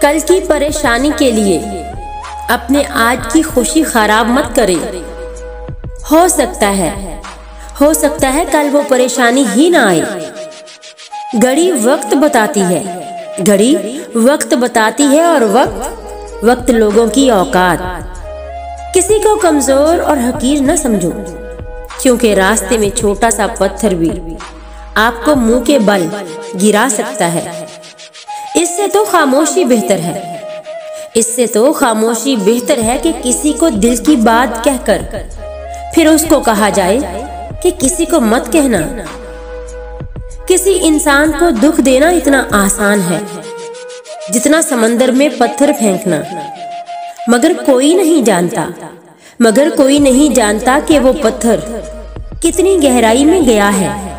कल की परेशानी के लिए अपने आज की खुशी खराब मत करें। हो सकता है कल वो परेशानी ही ना आए। घड़ी वक्त बताती है और वक्त लोगों की औकात। किसी को कमजोर और हकीर न समझो, क्योंकि रास्ते में छोटा सा पत्थर भी आपको मुंह के बल गिरा सकता है। इससे तो खामोशी बेहतर है कि किसी को दिल की बात कहकर फिर उसको कहा जाए कि किसी को मत कहना। किसी इंसान को दुख देना इतना आसान है जितना समंदर में पत्थर फेंकना। मगर कोई नहीं जानता कि वो पत्थर कितनी गहराई में गया है।